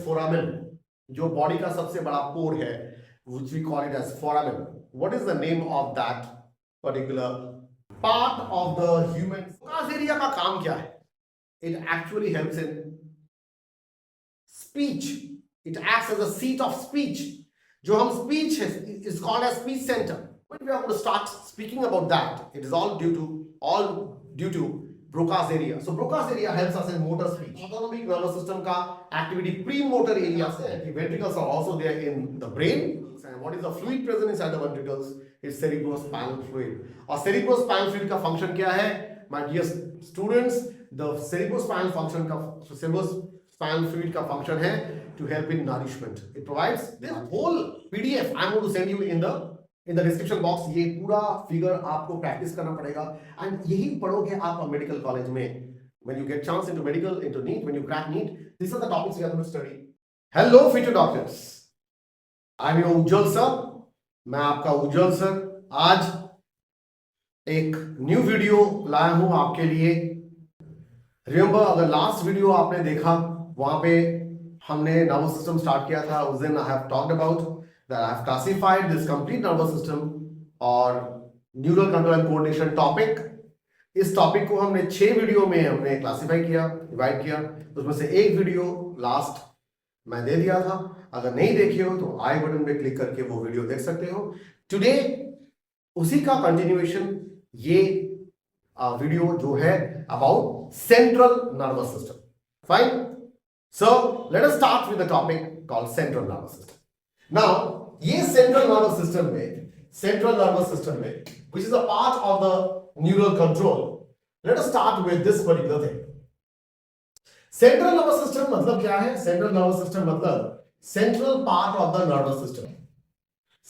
foramen, जो body का सबसे बड़ा पोर है, which we call it as foramen. What is the name of that particular part of the human? Broca's area का काम क्या है? It actually helps in speech. It acts as a seat of speech. जो हम speech है, is called as speech center. When we are going to start speaking about that, it is all due to Broca's area. So Broca's area helps us in motor speech. Autonomic nervous system का activity premotor area से, the ventricles are also there in the brain. And what is the fluid present inside the ventricles? It's cerebrospinal fluid. और cerebrospinal fluid का function क्या है? My dear students, the cerebrospinal fluid का function है to help in nourishment. It provides this whole PDF. I'm going to send you in the description box. ये पूरा figure आपको practice करना पड़ेगा एंड यही पढ़ोगे आप मेडिकल कॉलेज में. When you get chance into medical, into NEET, when you crack NEET, these are the topics we are going to study. Hello future doctors, I'm your Ujjwal sir. मैं आपका उज्जवल sir. आज एक new video लाया हूं आपके लिए. Remember, अगर last video आपने देखा, वहां पे हमने नर्वस सिस्टम स्टार्ट किया था. उस दिन I have talked about that I have classified this complete nervous system और neural control and coordination topic. इस टॉपिक को हमने 6 वीडियो में हमने क्लासिफाई किया, डिवाइड किया. उसमें से एक वीडियो लास्ट मैं दे दिया था. अगर नहीं देखी हो तो आई बटन पे क्लिक करके वो वीडियो देख सकते हो. टुडे उसी का कंटिन्यूएशन ये वीडियो जो है about central nervous system. Fine. So let us start with the topic called central nervous system. Now, ये central nervous system में, which is a part of the neural control. Let us start with this particular thing. Central nervous system मतलब क्या है? Central nervous system मतलब central part of the nervous system.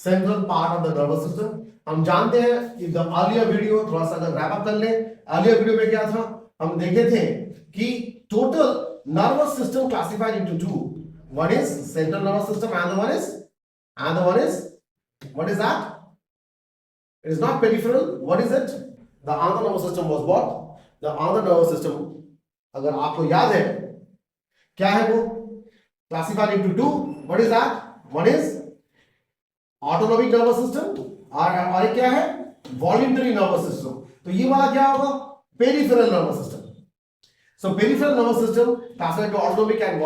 Central part of the nervous system. हम जानते हैं कि the earlier video, थोड़ा सा अगर wrap up कर ले, earlier video में क्या था? हम देखे थे कि total nervous system classified into two. One is central nervous system and the one is what is that? It is not peripheral. What is it? The other nervous system was what? The other nervous system, अगर आपको याद है क्या है वो? Classified into two. What is that? One is autonomic nervous system और एक क्या है? Voluntary nervous system. तो ये वाला क्या होगा? Peripheral nervous system. So peripheral nervous system classified to autonomic and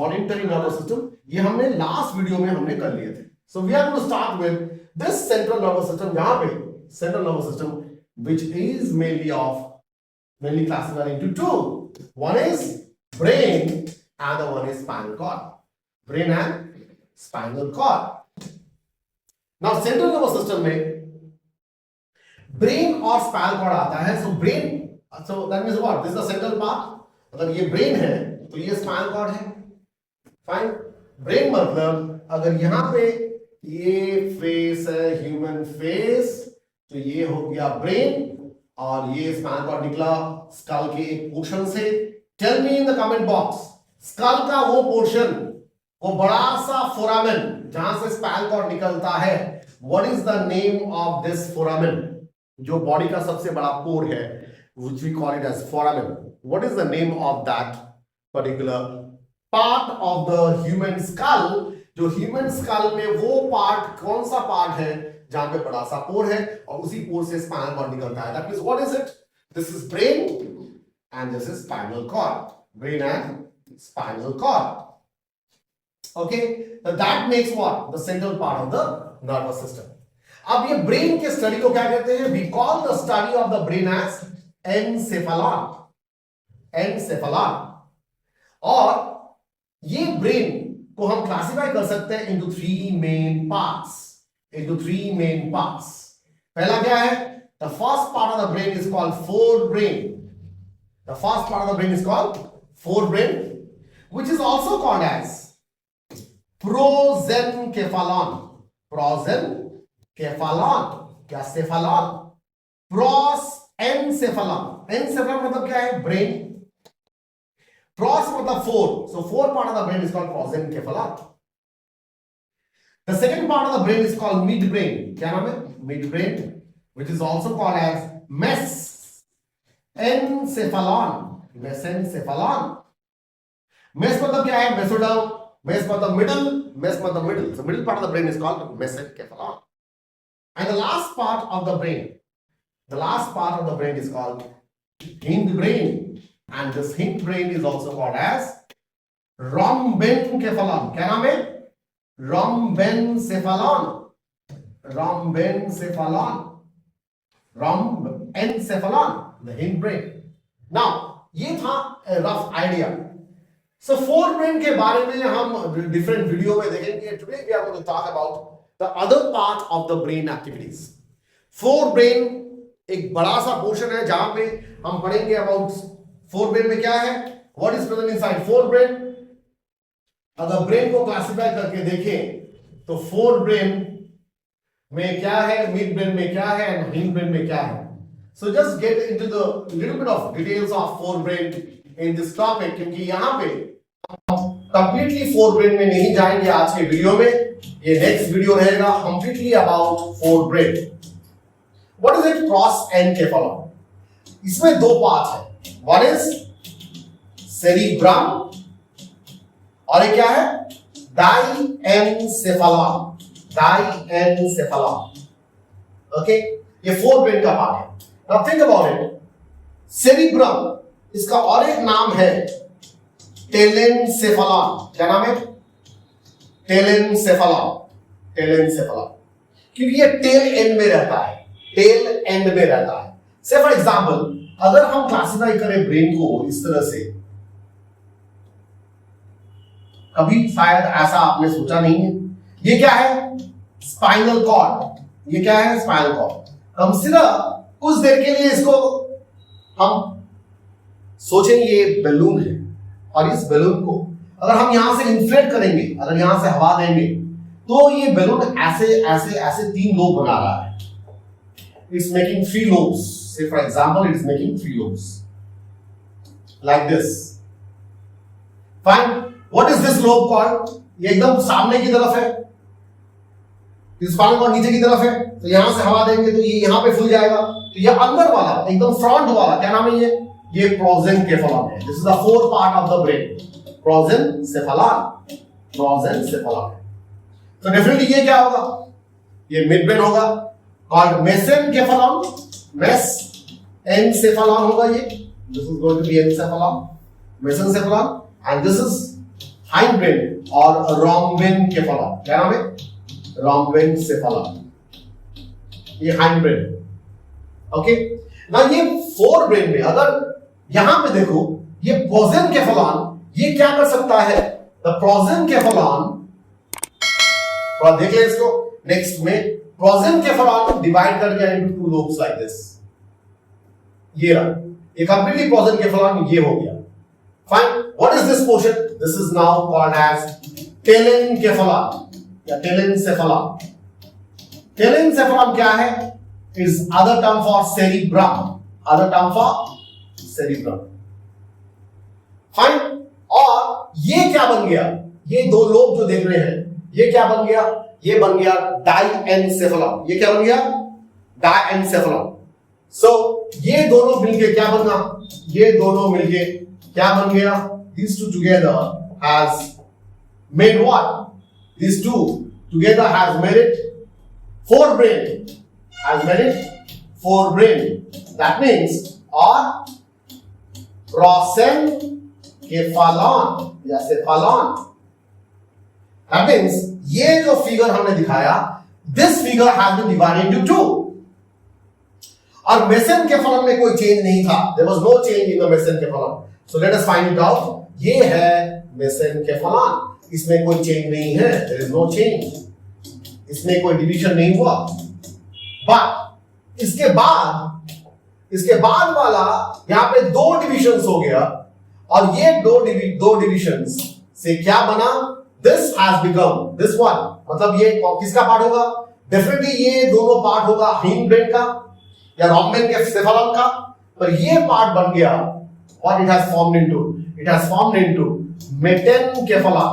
voluntary nervous system. ये हमने लास्ट वीडियो में हमने कर लिए थे. So we are going to start with this central nervous system. यहाँ पे central nervous system which is mainly classified into two. One is brain and the one is spinal cord. Brain and spinal cord. Now central nervous system में brain और spinal cord आता है. So that means what? This is the central part. अगर ये brain है तो ये spinal cord है. Fine. Brain मतलब अगर यहाँ पे ये फेस है, ह्यूमन फेस, तो ये हो गया ब्रेन और ये स्पाइनल कॉर्ड निकला स्कल के एक पोर्शन से. Tell me in the comment box, skull का वो पोर्शन, वो बड़ा सा फोरामेन जहां से स्पाइनल कॉर्ड निकलता है, what is the name of this foramen? जो बॉडी का सबसे बड़ा पोर है, which we call it as foramen. What is the name of that particular part of the human skull? जो ह्यूमन स्कल में वो पार्ट, कौन सा पार्ट है जहां पे बड़ा सा पोर है और उसी पोर से स्पाइनल कॉर्ड निकलता है. That means what is it? This is brain and this is spinal cord. Brain and spinal cord. Okay, so that makes what? The central part of the nervous system. अब ये brain के study को क्या कहते हैं? We call the study of the brain as encephalon. Encephalon. और ये brain को हम क्लासिफाई कर सकते हैं into three main parts. पहला क्या है? The first part of the brain is called forebrain. Which is also called as prosencephalon. क्या cephalon? Prosencephalon. Encephalon मतलब क्या है? Brain. Pros मतलब four. So four part of the brain is called prosencephalon. The second part of the brain is called midbrain. क्या नाम है? Midbrain, which is also called as mesencephalon. Mesencephalon. Mes मतलब क्या है? Mesoderm. Mes matlab middle. So middle part of the brain is called mesencephalon. And the last part of the brain is called hindbrain. And this hindbrain is also called as rhombencephalon. क्या नाम है? Rhombencephalon. The hindbrain. Now, ये था rough idea. So forebrain के बारे में हम different video में देखेंगे. Today we are going to talk about the other part of the brain activities. Forebrain एक बड़ा सा पोर्शन है जहां पे हम पढ़ेंगे about forebrain में क्या है, what is present inside forebrain. अगर ब्रेन को क्लासिफाई करके देखें तो forebrain में क्या है, midbrain में क्या है and hindbrain में क्या है. So just get into the little bit of details of forebrain in this topic, क्योंकि यहाँ पे हम completely forebrain में नहीं जाएंगे आज के वीडियो में. ये नेक्स्ट वीडियो रहेगा completely about forebrain. What is it? Prosencephalon. इसमें दो पार्ट है. One is cerebrum और एक क्या है? Diencephalon. Okay? ये forebrain का पार्ट है. Now think about it. Cerebrum इसका और एक नाम है telencephalon. क्या नाम है? telencephalon. क्योंकि ये टेल एंड में रहता है. से फॉर एग्जाम्पल अगर हम क्लासिफाई करें ब्रेन को इस तरह से, कभी शायद ऐसा आपने सोचा नहीं है. ये क्या है? Spinal cord. ये क्या है? Spinal cord. हम सिर्फ कुछ देर के लिए इसको हम सोचें ये बैलून है, और इस बैलून को अगर हम यहां से इन्फ्लेट करेंगे, अगर यहां से हवा देंगे, तो ये बैलून ऐसे 3 लोब बना रहा है. It's making 3 lobes. Say for example, it is making 3 lobes like this. Fine. What is this lobe called? ये एकदम सामने की तरफ है. इस स्पाइनल कॉर्ड नीचे की तरफ है, तो यहां से हवा देंगे तो ये यहां पे फूल जाएगा. तो ये अंदर वाला एकदम फ्रंट वाला क्या नाम है? ये prosencephalon है. This is the fourth part of the brain. Prosencephalon. तो डेफिनेटली ये क्या होगा? ये midbrain होगा, called mesencephalon. Mesencephalon होगा ये. This is going to be encephalon, mesencephalon, and this is hindbrain or rhombencephalon. क्या नाम है? Rhombencephalon. ये hindbrain. Okay. ना ये forebrain में अगर यहां पे देखो, ये prosencephalon ये क्या कर सकता है? The prosencephalon, और देख ले इसको नेक्स्ट में. prosencephalon डिवाइड कर दिया into 2 lobes like this. ये रहा, ये completely prosencephalon ये हो गया. Fine. What is this portion? This is now called as telencephalon या telencephalon. Telencephalon क्या है? Is other term for cerebrum. Fine. और ये क्या बन गया? ये 2 लोब जो देख रहे हैं, ये क्या बन गया? ये बन गया diencephalon. ये क्या बन गया? diencephalon. So ये दोनों मिलके क्या बना? ये दोनों मिलके क्या बन गया? These two together has made what? These two together has made it forebrain. That means or prosencephalon या cephalon. That means ये जो फिगर हमने दिखाया, this figure has been divided into 2. और mesencephalon में कोई चेंज नहीं था. There was no change in the mesencephalon. So let us find it out. ये है mesencephalon. इसमें कोई चेंज नहीं है. There is no change. इसमें कोई डिवीजन नहीं हुआ. But इसके बाद वाला यहाँ पे 2 डिविजन्स हो गया, और ये 2 डिविजन्स से क्या बना? This has become this one. मतलब ये किसका पार्ट होगा? डेफिनेटली ये दोनों पार्ट होगा hindbrain का या rhombencephalon का. पर ये पार्ट बन गया what it has formed into? It has formed into mesencephalon.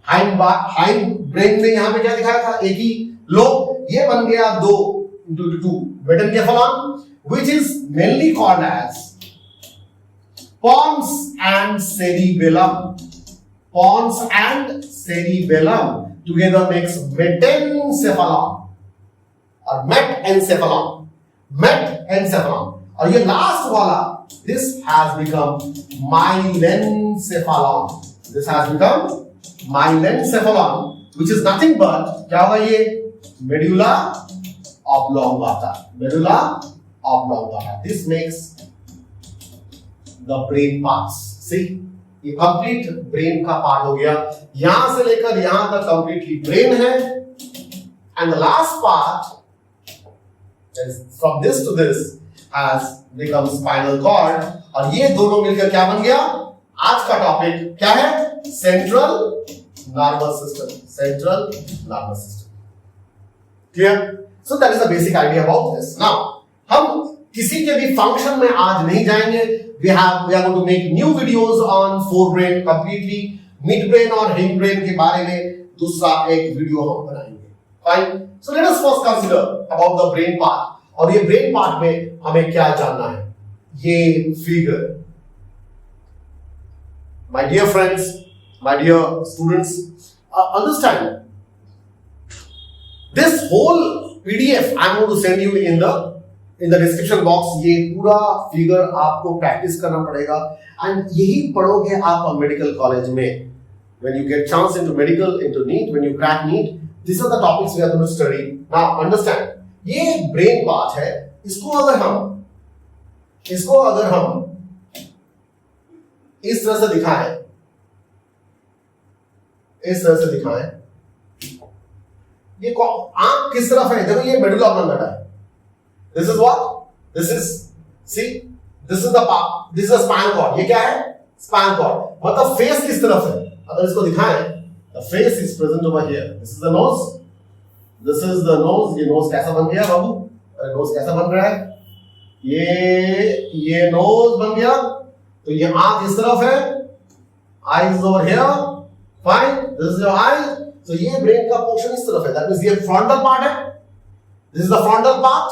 hindbrain में यहां पे क्या दिखाया था? एक ही लोब. ये बन गया 2 into 2 mesencephalon, which is mainly called as pons and cerebellum. Pons and cerebellum together makes metencephalon और metencephalon. Metencephalon. और ये लास्ट वाला, this has become myelencephalon. This has become myelencephalon, which is nothing but क्या होगा ये? Medulla oblongata. Medulla oblongata. This makes the brain parts. See, ये complete brain का part हो गया. यहां से लेकर यहां तक कंप्लीटली ब्रेन है. And the last part is from this to this has become spinal cord. और ये दोनों मिलकर क्या बन गया? आज का टॉपिक क्या है? Central nervous system. Central nervous system. Clear? So that is the basic idea about this. Now हम किसी के भी फंक्शन में आज नहीं जाएंगे. we are going to make new videos on forebrain completely. midbrain और hindbrain के बारे में दूसरा एक वीडियो हम बनाएंगे. Fine. So let us first consider about the brain part. और ये ब्रेन पार्ट में हमें क्या जानना है? ये figure. My dear friends, my dear students, understand this whole PDF I am going to send you in the description box. ये पूरा फिगर आपको प्रैक्टिस करना पड़ेगा एंड यही पढ़ोगे आप मेडिकल कॉलेज में. When you get chance into medical, into NEET, when you crack NEET, these are the topics we are going to study. Now understand, ये ब्रेन पार्ट है. इसको अगर हम इस तरह से दिखाएं, ये आंख किस तरफ है? देखो ये मेडुला ऑब्लोंगाटा है. This is what? This is, see, this is the part. This is the spinal cord. ये क्या है? Spinal cord. मतलब फेस किस तरफ है? अगर इसको दिखाएं, the face is present over here. This is the nose. This is the nose. ये nose कैसा बन गया बाबू? अरे nose कैसा बन रहा है? ये nose बन गया. तो ये आंख इस तरफ है. Eyes over here. Fine. This is your eyes. So ये brain का पोर्शन इस तरफ है. That means ये frontal part है. This is the frontal part.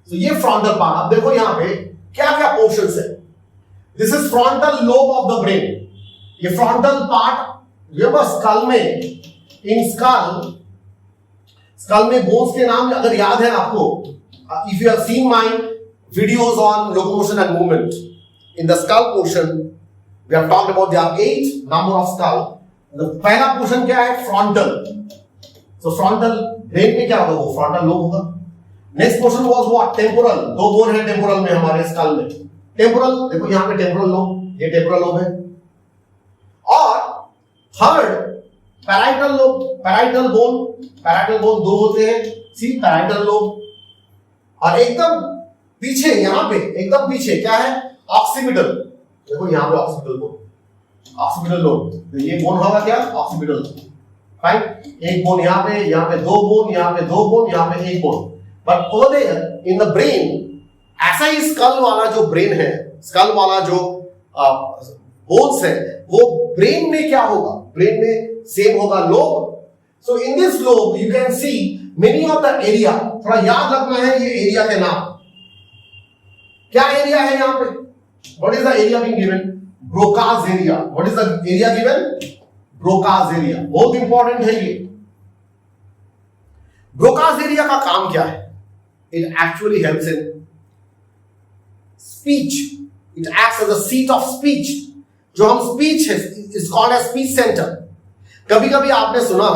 So ये frontal part. अब देखो यहाँ पे क्या क्या पोर्शंस है. This is frontal lobe of the brain. ये frontal part, remember skull में, in skull में bones के नाम अगर याद है आपको, if you have seen my videos on locomotion and movement, in the skull portion we have talked about there are 8 number of skull. The पहला portion क्या है? frontal. So frontal brain में क्या होगा? वो frontal lobe होगा. Next portion was what? Temporal. 2 bone है temporal में हमारे स्कल में. टेम्पोरल देखो यहां पे टेम्पोरल लोब, ये टेम्पोरल लोब है. और third parietal lobe, parietal bone 2 होते हैं. सी पैराइटल लोब. और एकदम पीछे यहां पे एकदम पीछे क्या है? ऑक्सीपिटल. देखो यहां पे ऑक्सीपिटल बोन, ऑक्सीपिटल लोब. तो ये बोन होगा क्या? ऑक्सीपिटल. फाइन. एक बोन यहां पे 2 बोन, यहां पे 2 बोन, यहां पे 1 bone. But over there in the brain, ऐसा ही स्कल वाला जो ब्रेन है, स्कल वाला जो बोन्स है, वो ब्रेन में क्या होगा? ब्रेन में सेम होगा lobe. So in this lobe you can see many of the area. थोड़ा याद रखना है ये एरिया के नाम. क्या एरिया है यहाँ पे? What is the area being given? Broca's area. What is the area given? Broca's area. बहुत इंपॉर्टेंट है ये. Broca's area का काम क्या है? It actually helps in speech. It acts as a seat of speech. जो हम speech है, is called as speech center. कभी-कभी आपने सुना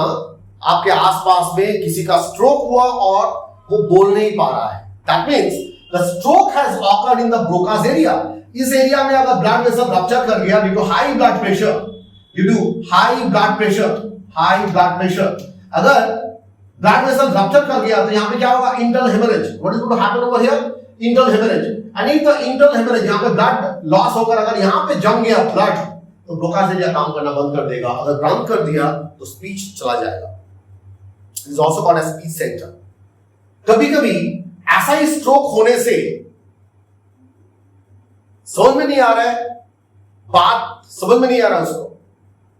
आपके आसपास में किसी का स्ट्रोक हुआ और वो बोल नहीं पा रहा है. That means the stroke has occurred in the Broca's area. इस एरिया में अगर ब्लड वेसल रप्चर कर गया due to high blood pressure, अगर ब्लड वेसल रप्चर कर गया तो यहां पे क्या होगा? Internal haemorrhage. What is going to happen over here? Internal haemorrhage. And if the internal haemorrhage यहां पे ब्लड लॉस होकर अगर यहां पे जम गया ब्लड, तो ब्रोकास एरिया काम करना बंद कर देगा. अगर बंद कर दिया तो स्पीच चला जाएगा. It is also called as speech centre. कभी-कभी ऐसा ही स्ट्रोक होने से समझ में नहीं आ रहा है, बात समझ में नहीं आ रहा उसको.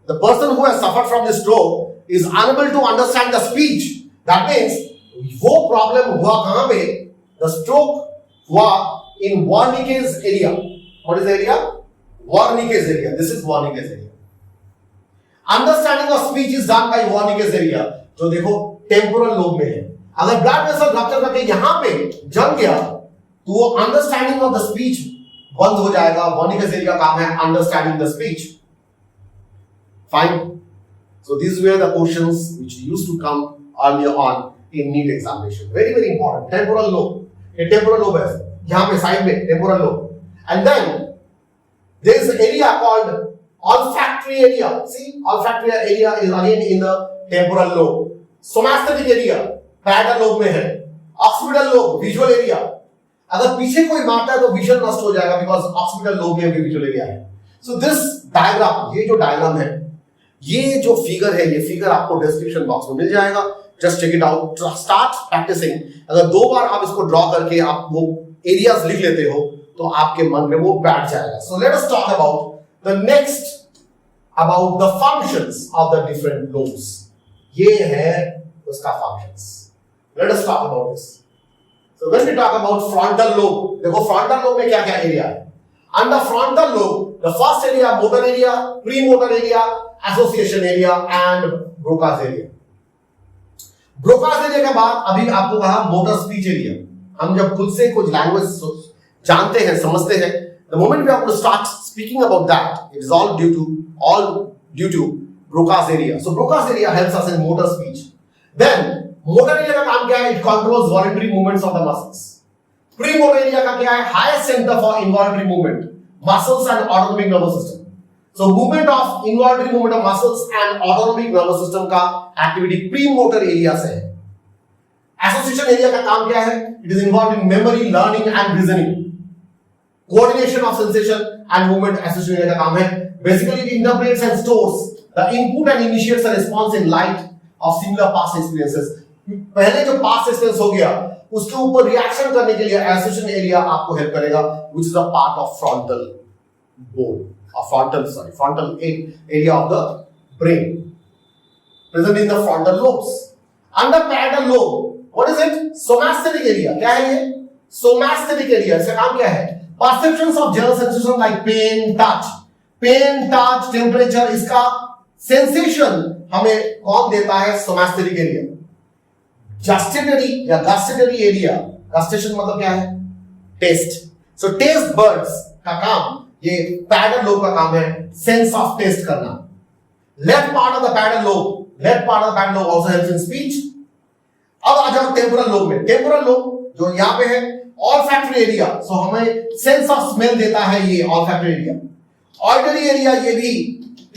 The person who has suffered from this stroke is unable to understand the speech. That means वो प्रॉब्लम हुआ कहां पे? The stroke हुआ in Wernicke's area. What is the area? Wernicke's area. This is Wernicke's area. Understanding of speech is done by Wernicke's area, जो देखो temporal lobe में है। अगर ब्लड वेसल रप्चर करके यहां पे जम गया तो वो अंडरस्टैंडिंग ऑफ द स्पीच बंद हो जाएगा। वर्निकेस एरिया काम है understanding the speech. Fine, so this were the questions which used to come earlier on in NEET examination. Very very important. Temporal lobe, ये टेम्पोरल लोब है यहां पे side में, temporal lobe. And then there is area called olfactory area. See, olfactory area is again in the temporal lobe. Somaesthetic area parietal lobe में है। occipital lobe visual area, अगर पीछे कोई मारता है तो विजन नष्ट हो जाएगा बिकॉज occipital lobe में भी visual area है। So this diagram, ये जो डायग्राम है, ये जो फिगर है, ये फिगर आपको डिस्क्रिप्शन बॉक्स में मिल जाएगा। Just check it out, start practising. अगर 2 बार आप इसको ड्रॉ करके आप वो एरियाज लिख लेते हो तो आपके मन में वो बैठ जाएगा। So let us talk about the next about the functions of the different lobes. ये है उसका functions. Let us talk about this. So when we talk about frontal lobe, देखो frontal lobe में क्या क्या एरिया है। Under frontal lobe, the first area motor area, premotor area, association area and Broca's area. Broca's area के बाद अभी आपको कहा motor speech area. हम जब खुद से कुछ लैंग्वेज जानते हैं, समझते हैं, the moment we have to start speaking about that, it is all due to Broca's area. So Broca's area helps us in motor speech. Then motor area का काम क्या है? It controls voluntary movements of the muscles. Premotor area का क्या है? Highest center for involuntary movement, muscles and autonomic nervous system. So movement of involuntary movement of muscles and autonomic nervous system का activity premotor area से है। Association area का काम क्या है? It is involved in memory, learning and reasoning. Coordination of sensation and movement association area का काम है। Basically it interprets and stores the input and initiates a response in light of similar past experiences. पहले जो past experience हो गया उसके ऊपर reaction करने के लिए association area आपको हेल्प करेगा, which is a part of frontal bone, frontal area of the brain present in the frontal lobes. Under parietal lobe, what is it? Somaesthetic area. क्या है ये? Somaesthetic area, इसका काम क्या है? Perceptions of general sensation like pain, touch, temperature, इसका sensation हमें कौन देता है? Somaesthetic area. Gustatory या gustatory area, gustation मतलब क्या है? Taste. So taste buds का काम, ये parietal lobe का काम है, sense of taste करना. Left part of the parietal lobe also helps in speech. अब आ जाओ temporal lobe में। Temporal lobe जो यहाँ पे है olfactory area, so हमें sense of smell देता है ये olfactory area. Auditory area ये भी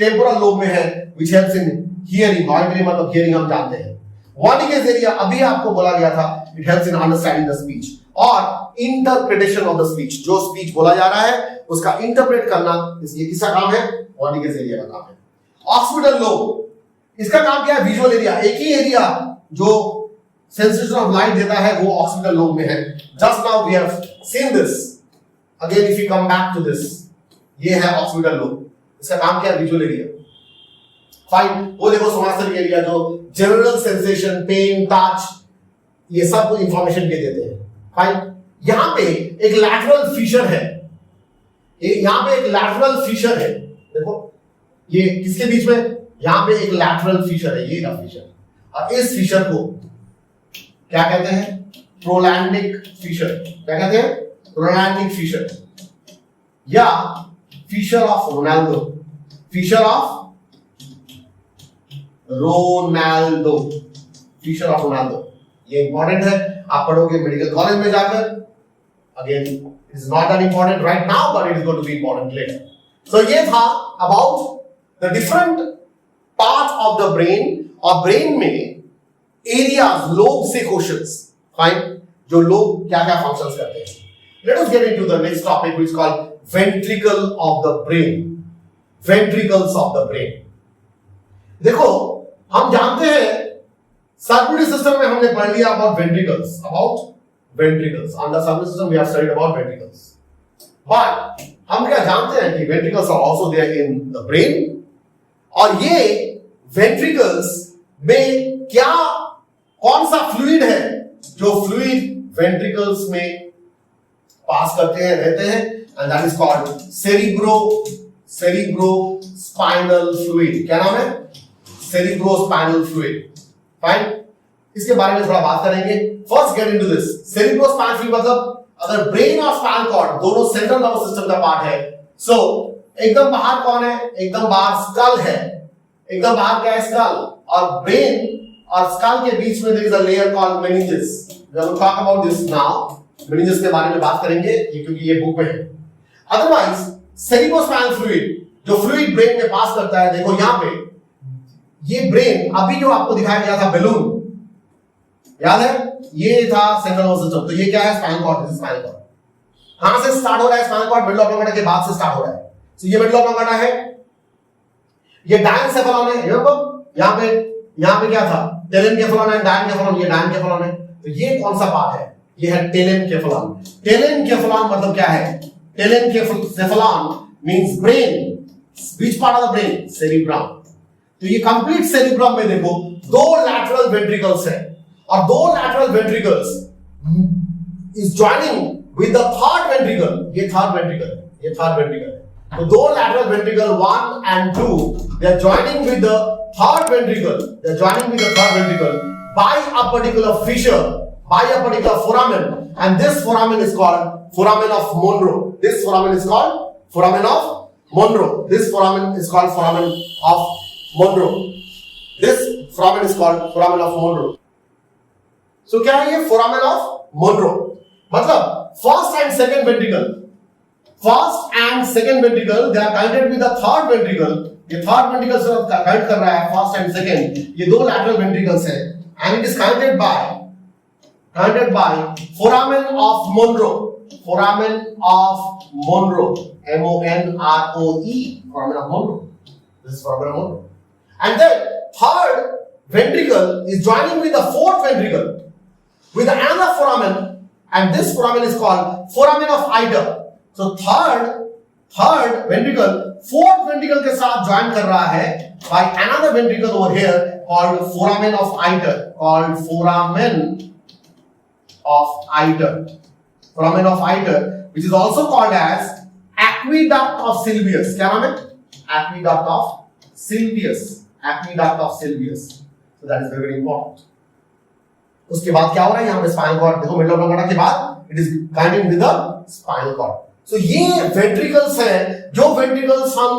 temporal lobe में है, which helps in hearing. Auditory मतलब hearing हम जानते हैं। Wernicke's area अभी आपको बोला गया था, it helps in understanding the speech और interpretation of the speech. जो speech बोला जा रहा है उसका interpret करना, ये किसका काम है? Wernicke's area का काम है। Occipital lobe, इसका काम क्या है? Visual area। एक ही एरिया जो sensation of light देता है वो occipital lobe में है। Just now we have seen this. Again if we come back to this, ये है occipital lobe, इसका काम क्या है? Visual area. Fine, वो देखो somaesthetic area जो general sensation, pain, touch, ये सब information के देते हैं। Fine, यहाँ पे एक lateral fissure है, यहाँ पे एक lateral fissure है, देखो ये किसके बीच में? यहाँ पे एक lateral fissure है, ये ना fissure, और इस fissure को क्या कहते हैं? Rolandic fissure. क्या कहते हैं? प्रोलैंडिक फिशर या fissure of Rolando, fissure of Rolando. ये इंपॉर्टेंट है, आप पढ़ोगे मेडिकल कॉलेज में जाकर। Again it is not that important right now but it is going to be important later. So ये था about the different part of the brain, और brain में एरियाज, लोब से क्वेश्चंस। फाइन, जो lobe क्या क्या फंक्शंस करते हैं। Let us get into the next topic which is called ventricle of the brain. Ventricles of the brain. देखो हम जानते हैं सर्कुलेटरी सिस्टम में हमने पढ़ लिया about ventricles, under circulatory system we have studied about ventricles, but हम क्या जानते हैं कि ventricles are also there in the brain, और ये वेंट्रिकल्स में क्या कौन सा फ्लूइड है जो फ्लूइड वेंट्रिकल्स में पास करते हैं, रहते हैं, and that is called cerebrospinal fluid. क्या नाम है? cerebrospinal fluid. Fine. इसके बारे में थोड़ा बात करेंगे. First get into this. cerebrospinal fluid मतलब अगर ब्रेन और स्पाइनल कॉर्ड दोनों सेंट्रल नर्वस सिस्टम का पार्ट है, so एकदम बाहर कौन है? एकदम बाहर स्कल है. एकदम बाहर क्या है? स्कल. और ब्रेन और स्कल के बीच में there is a layer called meninges. We will talk about this now. meninges के बारे में बात करेंगे ये क्योंकि ये बुक में है. अदरवाइज cerebrospinal fluid जो फ्लूइड ब्रेन में पास करता है, देखो यहां पे ये ब्रेन अभी जो आपको दिखाया गया था बैलून, याद है? ये था सेंट्रल नर्वस सिस्टम. तो ये क्या है? Spinal cord. This is spinal cord. कहां से स्टार्ट हो रहा है स्पाइनल कॉर्ड? मिडल ऑफ लंगड़ा के बाद से स्टार्ट हो रहा है. तो ये मिडल ऑफ लंगड़ा है, ये डायनसेफेलॉन है. रिमेंबर यहां पे क्या था? टेलेनकेफेलॉन एंड डायनकेफेलॉन. ये डायनकेफेलॉन है. तो ये कौन सा पार्ट है? ये है टेलेनकेफेलॉन. टेलेनकेफेलॉन मतलब क्या है? Telencephalon means brain. Which part of the brain? Cerebrum. तो ये कंप्लीट सेरिब्रम में देखो दो लैटरल वेंट्रिकल्स है और दो lateral ventricles is joining with the third ventricle. ये थर्ड वेंट्रिकल है. तो दो lateral ventricle 1 and 2 they are joining with the third ventricle. By a particular fissure, by a particular foramen, and this foramen is called foramen of Monro. This foramen is called foramen of Monro. This foramen is called foramen of Monro. So क्या है ये foramen of Monro? मतलब first and second ventricle they are connected with the third ventricle. ये third ventricle से connect कर रहा है first and second. ये दो lateral ventricles है and it is connected by foramen of Monro. Foramen of Monro. M-O-N-R-O-E. Foramen of Monro. This is foramen of Monro. And then third ventricle is joining with the fourth ventricle with another foramen, and this foramen is called foramen of Iter. So third ventricle fourth ventricle के साथ join कर रहा है by another ventricle over here called foramen of Iter. Foramen of Iter, which is also called as aqueduct of Sylvius. क्या नाम है? Aqueduct of Sylvius. So that is very, very important. उसके बाद क्या हो रहा है यहाँ पे? Spinal cord. देखो मिडल ऑफ लंगड़ा के बाद it is connected with the spinal cord. So ये वेंट्रिकल्स हैं जो वेंट्रिकल्स हम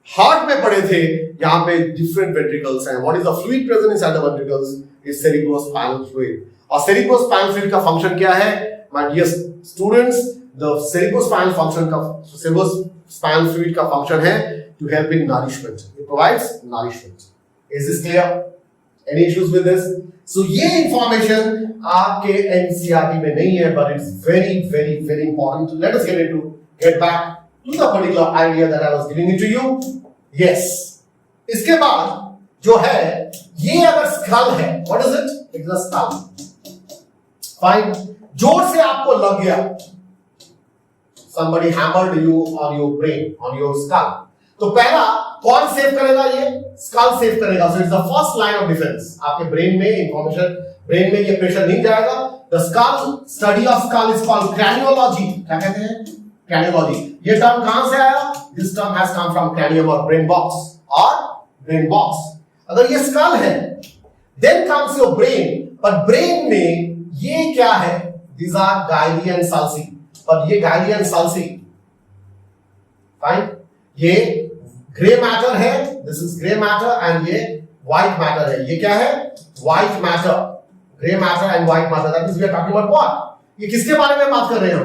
हार्ट में पढ़े थे. यहाँ पे डिफरेंट वेंट्रिकल्स हैं. What is the fluid present inside the ventricles? Is cerebrospinal fluid. और cerebrospinal fluid का फंक्शन क्या है? My dear students, the cerebrospinal fluid का फंक्शन है to help in nourishment. It provides nourishment. Is this clear? Any issues with this? So ये information आपके NCERT में नहीं है, but it's very, very, very important. Let us get back to the particular idea that I was giving it to you. Yes. इसके बाद जो है ये अगर skull है, what is it? It's a skull. Fine. जोर से आपको लग गया. Somebody hammered you on your brain, on your skull. तो पहला कौन सेव करेगा? ये स्कल सेव करेगा. So it's the first line of defence. आपके ब्रेन में इंफॉर्मेशन, ब्रेन में ये प्रेशर नहीं जाएगा. The skull, study of skull is called craniology. क्या कहते हैं? क्रैनियोलॉजी. ये टर्म कहां से आया? This term has come from cranium और ब्रेन बॉक्स. अगर ये स्कल है, देन कम्स योर ब्रेन. पर ब्रेन में ये क्या है? These are gyri and sulci. पर ये गायली एंड साल्सी, फाइन, ये ग्रे मैटर है. This is grey matter and ये व्हाइट मैटर है. ये क्या है? White matter. Grey matter and white matter. That means we are talking about what? ये किसके बारे में बात कर रहे हैं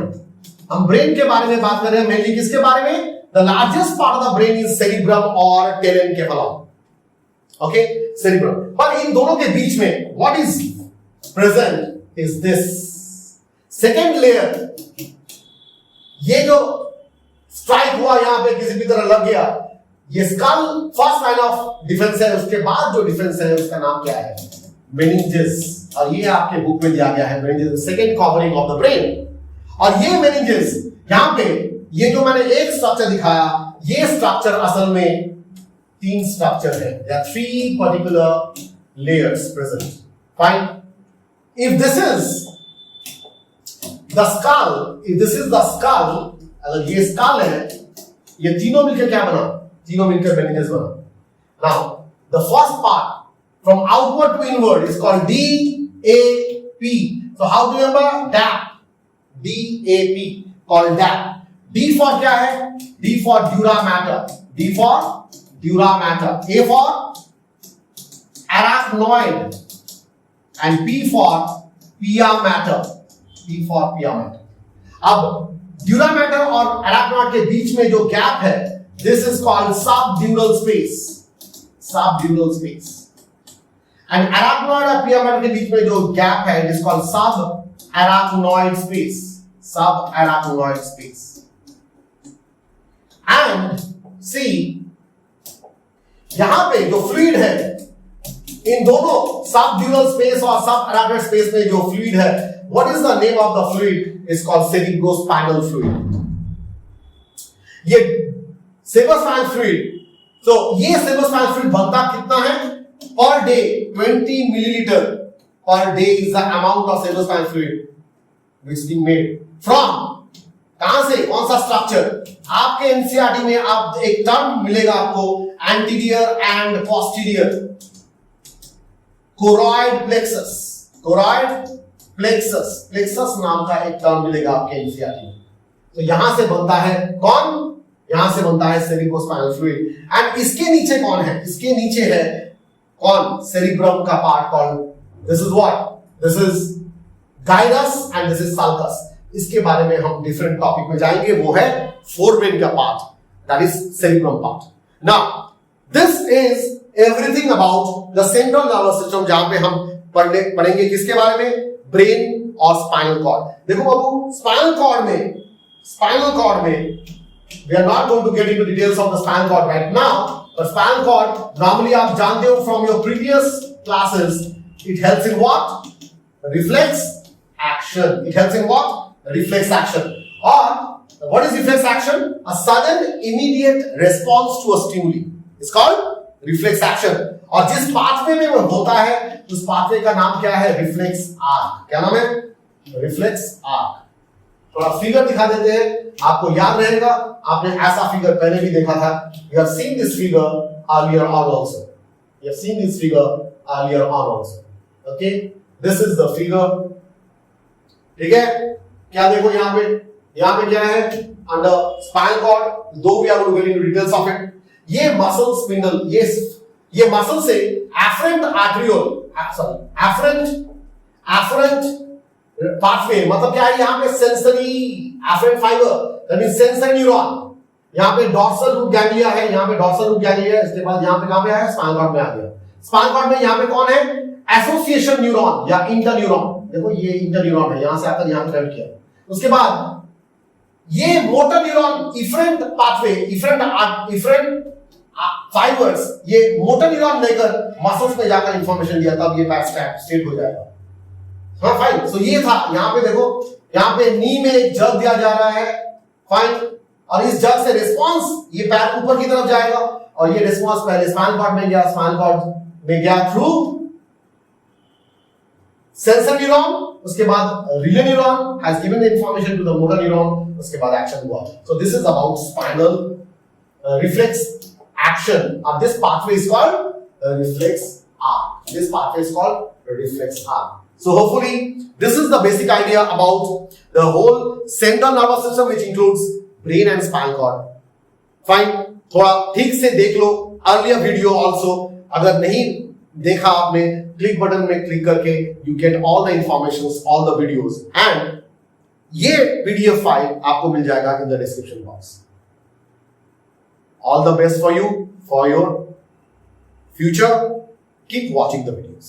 हम ब्रेन के बारे में बात कर रहे हैं. मेनली किसके बारे में? The largest part of the brain is cerebrum और टेलेनकेफेलॉन. Okay, cerebrum. पर इन दोनों के बीच में what is present is this second layer. ये जो स्ट्राइक हुआ यहां पे, किसी भी तरह लग गया, ये skull first line of defence है. उसके बाद जो डिफेंस है उसका नाम क्या है? मेनिंजेस. और ये आपके बुक में दिया गया है. Meninges second covering of the brain. और ये मेनिंजेस यहां पे, ये जो मैंने एक स्ट्रक्चर दिखाया, ये स्ट्रक्चर असल में 3 स्ट्रक्चर है. There are 3 particular layers present. Fine. If this is the skull, if this is the skull, अगर ये स्कल है, ये तीनों मिलकर क्या बना? तीनों मिलकर मेनिंगस बना. Now the first part from outward to inward is called DAP. So how do you remember? DAP. DAP called DAP. D for क्या है? D for dura mater. D for dura mater. A for arachnoid and P for pia mater. P for pia mater. अब dura mater और arachnoid के बीच में जो gap है, this is called subdural space. Subdural space. And arachnoid और pia mater के बीच में जो गैप है, it is called subarachnoid space. Subarachnoid space. And see, यहां पे जो फ्लूइड है, इन दोनों सबड्यूरल स्पेस और subarachnoid स्पेस में जो फ्लूइड है, what is the name of the fluid? It's called cerebrospinal fluid. ये cerebrospinal fluid, तो ये cerebrospinal fluid बनता कितना है? Per day 20 milliliter per day is the amount of cerebrospinal fluid which is being made from. कहां से? कौन सा स्ट्रक्चर? आपके एनसीईआरटी में आप एक टर्म मिलेगा आपको, anterior and posterior choroid plexus. Choroid plexus, plexus नाम का एक टर्म मिलेगा आपके एनसीईआरटी में. तो यहां से बनता है कौन? यहां से बनता है सेरिब्रोस्पाइनल फ्लूइड. एंड इसके नीचे कौन है? इसके नीचे है कौन? सेरिब्रम का part called, this is what? This is gyrus and this is sulcus. इसके बारे में हम डिफरेंट टॉपिक में जाएंगे. वो है फोरब्रेन का part, that is cerebrum part. Now this is everything about the central nervous system, जहां पे हम पढ़ेंगे किसके बारे में? ब्रेन और स्पाइनल कॉर्ड. देखो बाबू, स्पाइनल कॉर्ड में we are not going to get into details of the spinal cord right now, but spinal cord normally आप जानते हो from your previous classes, it helps in what? Reflex action. It helps in what? Reflex action. Or what is reflex action? A sudden immediate response to a stimuli. It's called reflex action. और जिस pathway में वो होता है, उस pathway का नाम क्या है? Reflex arc. क्या नाम है? Reflex arc. थोड़ा फिगर दिखा देते हैं, आपको याद रहेगा. आपने ऐसा फिगर पहले भी देखा था. You have seen this figure earlier on also. You have seen this figure earlier on also. Okay? This is the figure. ठीक है? क्या देखो यहाँ पे क्या है? Under spinal cord, though we are going to get into details of it. ये muscle spindle, ये muscle से afferent arteriole, afferent pathway, मतलब क्या है? यहाँ पे sensory afferent fiber, that means sensory neuron. यहाँ पे dorsal root ganglia है, यहाँ पे dorsal root ganglia है. इसके बाद यहाँ पे कहाँ पे है? spinal cord में आ गया. spinal cord में यहाँ पे कौन है? association neuron या interneuron. देखो ये interneuron है, यहाँ से आकर यहाँ पे कनेक्ट किया. उसके बाद ये motor neuron efferent pathway, efferent fibres, ये मोटर न्यूरॉन लेकर मसल्स में जाकर इंफॉर्मेशन दिया, तब ये स्टेट हो जाएगा. हाँ फाइन. सो ये था. यहाँ पे देखो, यहाँ पे नी में एक जग दिया जा रहा है. फाइन. और इस जग से रिस्पांस ये पैर ऊपर की तरफ जाएगा, और ये रिस्पांस पहले स्पाइनल कॉर्ड में गया, स्पाइनल कॉर्ड में गया थ्रू सेंसर न्यूरॉन. उसके बाद relay neuron has given the information to the motor neuron. उसके बाद एक्शन हुआ. So this is about spinal reflex action. This pathway is called reflex arc. This pathway is called reflex arc. So hopefully this is the basic idea about the whole central nervous system, which includes brain and spinal cord. Fine. थोड़ा ठीक से देख लो earlier video also. अगर नहीं देखा आपने, click button में click करके you get all the informations, all the videos, and ये PDF file आपको मिल जाएगा in the description box. All the best for you, for your future. Keep watching the videos.